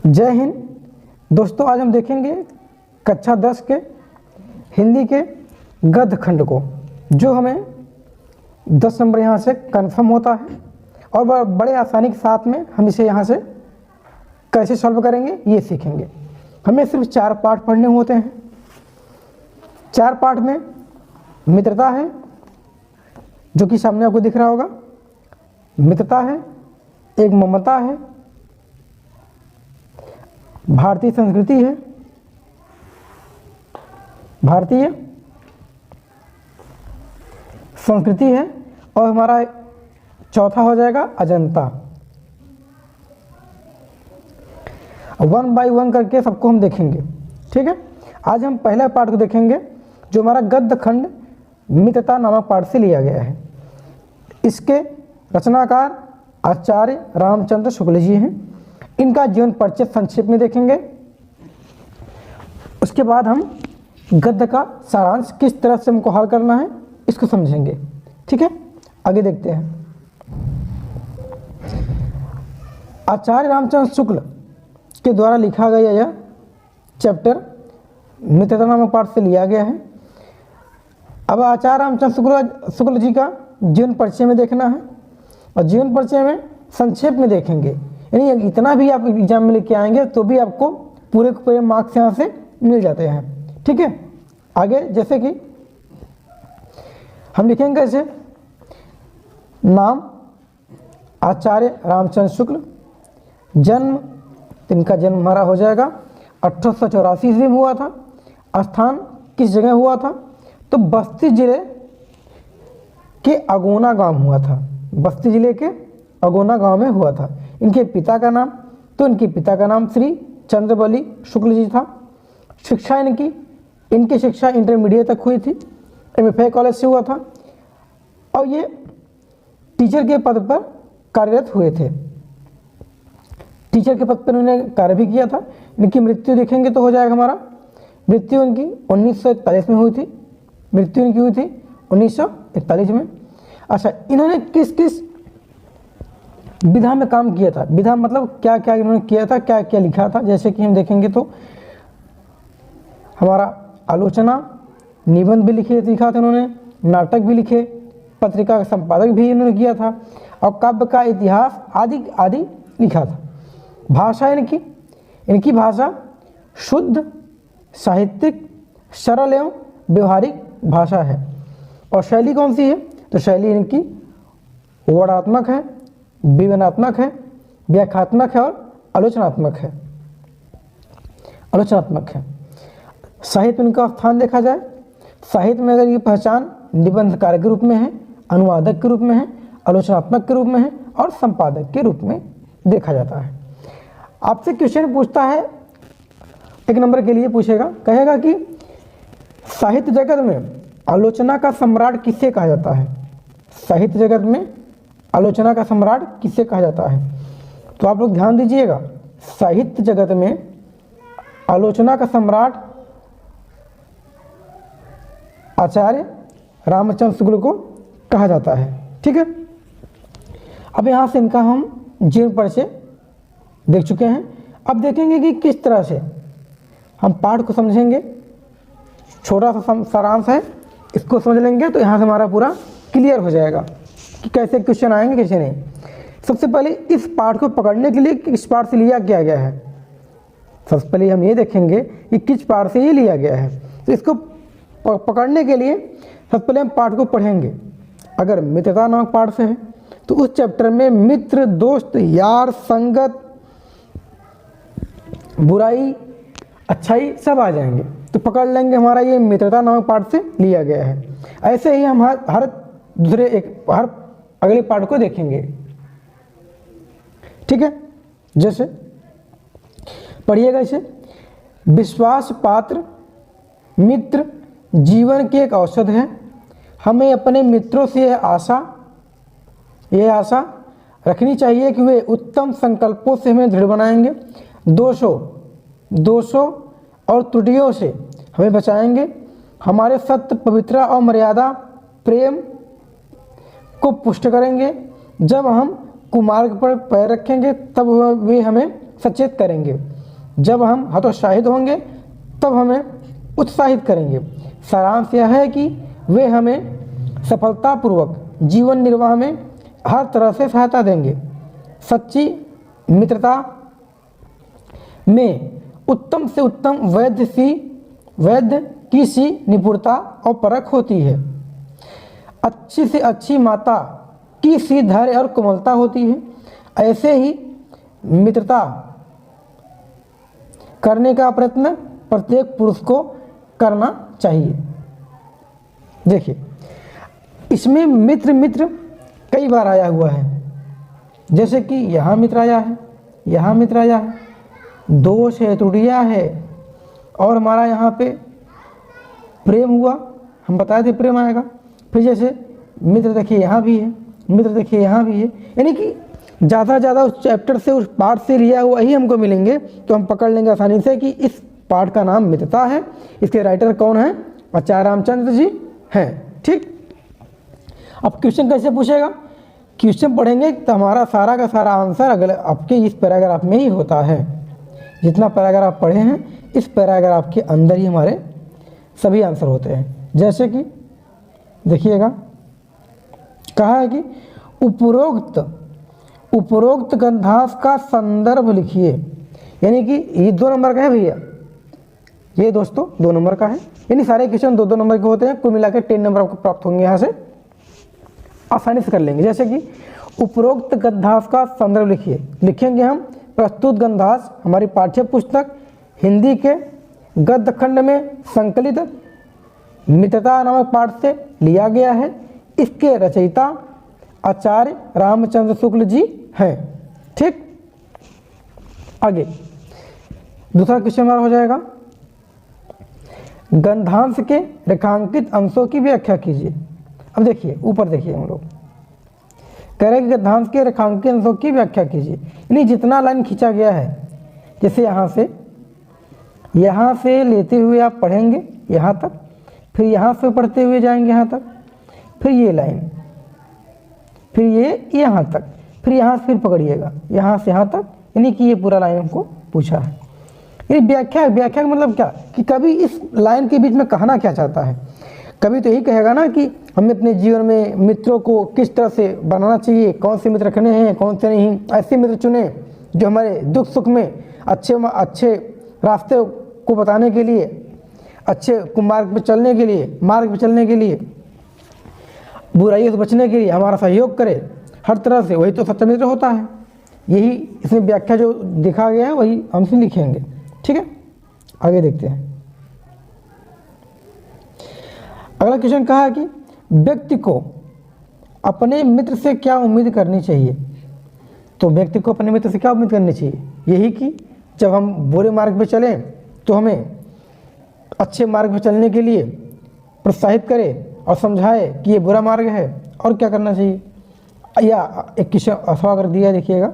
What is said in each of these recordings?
जय हिंद दोस्तों, आज हम देखेंगे कक्षा 10 के हिंदी के गद्य खंड को, जो हमें 10 नंबर यहाँ से कंफर्म होता है और बड़े आसानी के साथ में हम इसे यहाँ से कैसे सॉल्व करेंगे ये सीखेंगे। हमें सिर्फ 4 पार्ट पढ़ने होते हैं। 4 पार्ट में मित्रता है, जो कि सामने आपको दिख रहा होगा। मित्रता है, एक ममता है, भारतीय संस्कृति है, भारतीय संस्कृति है, और हमारा चौथा हो जाएगा अजंता। 1 बाय 1 करके सबको हम देखेंगे, ठीक है। आज हम पहला पार्ट को देखेंगे, जो हमारा गद्य खंड मित्रता नामक पाठ से लिया गया है। इसके रचनाकार आचार्य रामचंद्र शुक्ल जी हैं। इनका जीवन परिचय संक्षेप में देखेंगे। उसके बाद हम गद्य का सारांश किस तरह से हमको हल करना है इसको समझेंगे, ठीक है। आगे देखते हैं। आचार्य रामचंद्र शुक्ल के द्वारा लिखा गया यह चैप्टर मित्रता नामक पाठ से लिया गया है। अब आचार्य रामचंद्र शुक्ल जी का जीवन परिचय में देखना है, और जीवन परिचय में संक्षेप में देखेंगे। यानी इतना भी आप एग्जाम में लेके आएंगे तो भी आपको पूरे के पूरे मार्क्स यहाँ से मिल जाते हैं, ठीक है। आगे जैसे कि हम लिखेंगे ऐसे, नाम आचार्य रामचंद्र शुक्ल, जन्म, इनका जन्म हमारा हो जाएगा 1884 ईस्वी में हुआ था। स्थान किस जगह हुआ था, तो बस्ती जिले के अगोना गांव हुआ था। बस्ती जिले के अगोना गांव में हुआ था। इनके पिता का नाम, तो इनके पिता का नाम श्री चंद्रबली शुक्ल जी था। शिक्षा इनकी शिक्षा इंटरमीडिएट तक हुई थी। MFA कॉलेज से हुआ था, और ये टीचर के पद पर कार्यरत हुए थे। टीचर के पद पर उन्होंने कार्य भी किया था। इनकी मृत्यु देखेंगे तो हो जाएगा हमारा, मृत्यु इनकी 1941 में हुई थी। मृत्यु इनकी हुई थी 1941 में। अच्छा, इन्होंने किस किस विधा में काम किया था? विधा मतलब क्या क्या इन्होंने किया था, क्या क्या लिखा था। जैसे कि हम देखेंगे तो हमारा आलोचना, निबंध भी लिखा था इन्होंने, नाटक भी लिखे, पत्रिका का संपादक भी इन्होंने किया था, और काव्य का इतिहास आदि आदि लिखा था। भाषा इनकी भाषा शुद्ध, साहित्यिक, सरल एवं व्यवहारिक भाषा है। और शैली कौन सी है, तो शैली इनकी वर्णात्मक है, विवरणात्मक है, व्याख्यात्मक है और आलोचनात्मक है। साहित्य में इनका स्थान देखा जाए, साहित्य में अगर ये पहचान निबंधकार के रूप में है, अनुवादक के रूप में है, आलोचनात्मक के रूप में है और संपादक के रूप में देखा जाता है। आपसे क्वेश्चन पूछता है, 1 नंबर के लिए पूछेगा, कहेगा कि साहित्य जगत में आलोचना का सम्राट किसे कहा जाता है? साहित्य जगत में आलोचना का सम्राट किसे कहा जाता है? तो आप लोग ध्यान दीजिएगा, साहित्य जगत में आलोचना का सम्राट आचार्य रामचंद्र शुक्ल को कहा जाता है, ठीक है। अब यहाँ से इनका हम जीवन परिचय देख चुके हैं। अब देखेंगे कि किस तरह से हम पाठ को समझेंगे। छोटा सा सारांश है, इसको समझ लेंगे तो यहाँ से हमारा पूरा क्लियर हो जाएगा कि कैसे क्वेश्चन आएंगे, कैसे नहीं। सबसे पहले इस पाठ को पकड़ने के लिए किस पाठ से लिया गया है, सबसे पहले हम ये देखेंगे कि किस पाठ से ये लिया गया है। तो इसको पकड़ने के लिए सबसे पहले हम पाठ को पढ़ेंगे। अगर मित्रता नामक पाठ से है तो उस चैप्टर में मित्र, दोस्त, यार, संगत, बुराई, अच्छाई सब आ जाएंगे। तो पकड़ लेंगे हमारा ये मित्रता नामक पाठ से लिया गया है। ऐसे ही हम हर अगले पाठ को देखेंगे, ठीक है। जैसे पढ़िएगा इसे, विश्वास पात्र मित्र जीवन की एक औषध है। हमें अपने मित्रों से यह आशा रखनी चाहिए कि वे उत्तम संकल्पों से हमें दृढ़ बनाएंगे, दोषों और त्रुटियों से हमें बचाएंगे, हमारे सत्य, पवित्रता और मर्यादा, प्रेम को पुष्ट करेंगे। जब हम कुमार्ग पर पैर रखेंगे तब वे हमें सचेत करेंगे। जब हम हतोत्साहित होंगे तब हमें उत्साहित करेंगे। सारांश यह है कि वे हमें सफलतापूर्वक जीवन निर्वाह में हर तरह से सहायता देंगे। सच्ची मित्रता में उत्तम से उत्तम वैद्य की सी निपुणता और परख होती है। अच्छी से अच्छी माता की सी धैर्य और कोमलता होती है। ऐसे ही मित्रता करने का प्रयत्न प्रत्येक पुरुष को करना चाहिए। देखिए, इसमें मित्र कई बार आया हुआ है, जैसे कि यहाँ मित्र आया है, यहाँ मित्र आया है, दोष है, त्रुटियाँ है, और हमारा यहाँ पे प्रेम हुआ, हम बताए थे प्रेम आएगा। फिर जैसे मित्र देखिए यहाँ भी है, मित्र देखिए यहाँ भी है, यानी कि ज़्यादा उस चैप्टर से, उस पाठ से लिया हुआ ही हमको मिलेंगे, तो हम पकड़ लेंगे आसानी से कि इस पाठ का नाम मित्रता है। इसके राइटर कौन है? आचार्य रामचंद्र जी हैं। ठीक, अब क्वेश्चन कैसे पूछेगा? क्वेश्चन पढ़ेंगे तो हमारा सारा का सारा आंसर अगले आपके इस पैराग्राफ में ही होता है। जितना पैराग्राफ पढ़े हैं, इस पैराग्राफ के अंदर ही हमारे सभी आंसर होते हैं। जैसे कि देखिएगा, कहा है कि उपरोक्त ग्रंथांश का संदर्भ लिखिए, यानी कि ये 2 नंबर का है भैया, ये दोस्तों 2 नंबर का है, यानी सारे क्वेश्चन 2-2 नंबर के होते हैं। कुल मिलाकर 10 नंबर आपको प्राप्त होंगे, यहाँ से आसानी से कर लेंगे। जैसे कि उपरोक्त ग्रंथांश का संदर्भ लिखिए, लिखेंगे हम प्रस्तुत ग्रंथांश हमारी पाठ्य पुस्तक हिंदी के गद्य खंड में संकलित मित्रता नामक पाठ से लिया गया है। इसके रचयिता आचार्य रामचंद्र शुक्ल जी हैं। ठीक, आगे दूसरा क्वेश्चन हमारा हो जाएगा, ग्रंथांश के रेखांकित अंशों की व्याख्या कीजिए। अब देखिए, ऊपर देखिए, हम लोग कह रहे हैं कि ग्रंथांश के रेखांकित अंशों की व्याख्या कीजिए, यानी जितना लाइन खींचा गया है, जैसे यहाँ से लेते हुए आप पढ़ेंगे यहाँ तक, फिर यहाँ से पढ़ते हुए जाएंगे यहाँ तक, फिर ये लाइन, फिर ये यहाँ तक, फिर यहाँ से फिर पकड़िएगा यहाँ से यहाँ तक, यानी कि ये पूरा लाइन हमको पूछा है। ये व्याख्या का मतलब क्या कि कभी इस लाइन के बीच में कहना क्या चाहता है। कभी तो यही कहेगा ना कि हमें अपने जीवन में मित्रों को किस तरह से बनाना चाहिए, कौन से मित्र रखने हैं, कौन से नहीं, ऐसे मित्र चुने जो हमारे दुख सुख में अच्छे रास्ते को बताने के लिए, अच्छे मार्ग पर चलने के लिए, बुराइयों से बचने के लिए हमारा सहयोग करे हर तरह से, वही तो सच्चा मित्र होता है। यही इसमें व्याख्या जो दिखा गया है वही हमसे लिखेंगे। ठीक है, आगे देखते हैं। अगला क्वेश्चन कहा है कि व्यक्ति को अपने मित्र से क्या उम्मीद करनी चाहिए। तो व्यक्ति को अपने मित्र से क्या उम्मीद करनी चाहिए? यही कि जब हम बुरे मार्ग पर चलें तो हमें अच्छे मार्ग पर चलने के लिए प्रोत्साहित करे और समझाए कि ये बुरा मार्ग है और क्या करना चाहिए। या एक क्वेश्चन अथवा कर दिया, देखिएगा,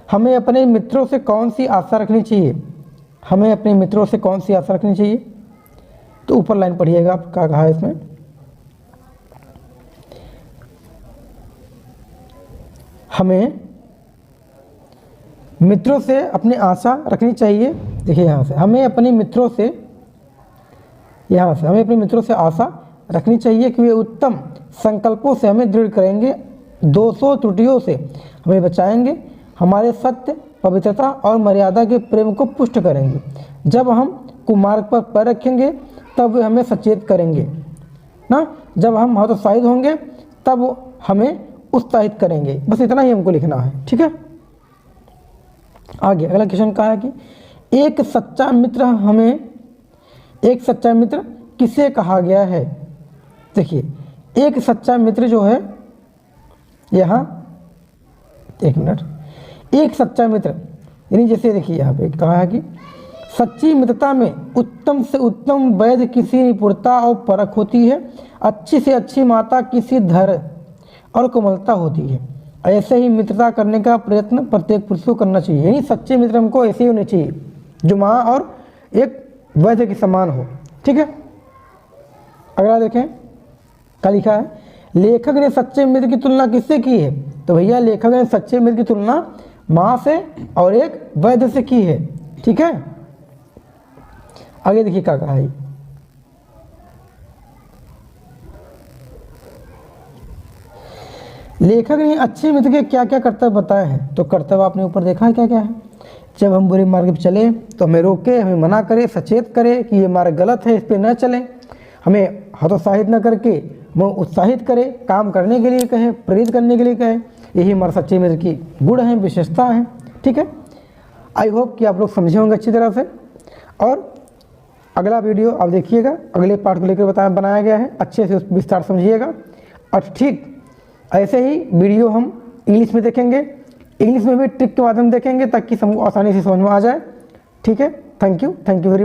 हमें अपने मित्रों से कौन सी आशा रखनी चाहिए, हमें अपने मित्रों से कौन सी आशा रखनी चाहिए। तो ऊपर लाइन पढ़िएगा, आप क्या कहा है इसमें, हमें मित्रों से अपनी आशा रखनी चाहिए। देखिए यहाँ से हमें अपने मित्रों से आशा रखनी चाहिए कि वे उत्तम संकल्पों से हमें दृढ़ करेंगे, दोषों त्रुटियों से हमें बचाएंगे, हमारे सत्य, पवित्रता और मर्यादा के प्रेम को पुष्ट करेंगे। जब हम कुमार्ग पर पैर रखेंगे तब वे हमें सचेत करेंगे ना, जब हम हतोत्साहित होंगे तब हमें उत्साहित करेंगे। बस इतना ही हमको लिखना है। ठीक है, आगे अगला क्वेश्चन कहा है कि एक सच्चा मित्र किसे कहा गया है। देखिए, एक सच्चा मित्र जो है, यहाँ एक मिनट, एक सच्चा मित्र यानी जैसे देखिए यहाँ पे कहा है कि सच्ची मित्रता में उत्तम से उत्तम वैद्य किसी निपुणता और परख होती है, अच्छी से अच्छी माता किसी धैर्य और कोमलता होती है। ऐसे ही मित्रता करने का प्रयत्न प्रत्येक पुरुष को करना चाहिए, यानी सच्चे मित्र हमको ऐसे ही होने चाहिए जो माँ और एक वैद्य के समान हो। ठीक है, अगला देखें क्या लिखा है, लेखक ने सच्चे मित्र की तुलना किससे की है। तो भैया लेखक ने सच्चे मित्र की तुलना माँ से और एक वैद्य से की है। ठीक है, आगे देखिए क्या कहा है। लेखक ने अच्छे मित्र के क्या क्या कर्तव्य बताए हैं, तो कर्तव्य आपने ऊपर देखा है क्या क्या है। जब हम बुरे मार्ग पर चले तो हमें रोके, हमें मना करे, सचेत करे कि ये मार्ग गलत है, इस पर न चलें। हमें हतोत्साहित न करके वो उत्साहित करे, काम करने के लिए कहे, प्रेरित करने के लिए कहे। यही हमारे सच्चे मित्र की गुण है, विशेषता है। ठीक है, आई होप कि आप लोग समझे होंगे अच्छी तरह से। और अगला वीडियो आप देखिएगा, अगले पार्ट को लेकर बनाया गया है, अच्छे से उस विस्तार समझिएगा। और ठीक ऐसे ही वीडियो हम इंग्लिश में देखेंगे, इंग्लिश में भी ट्रिक के माध्यम देखेंगे ताकि सबको आसानी से समझ में आ जाए। ठीक है, थैंक यू वेरी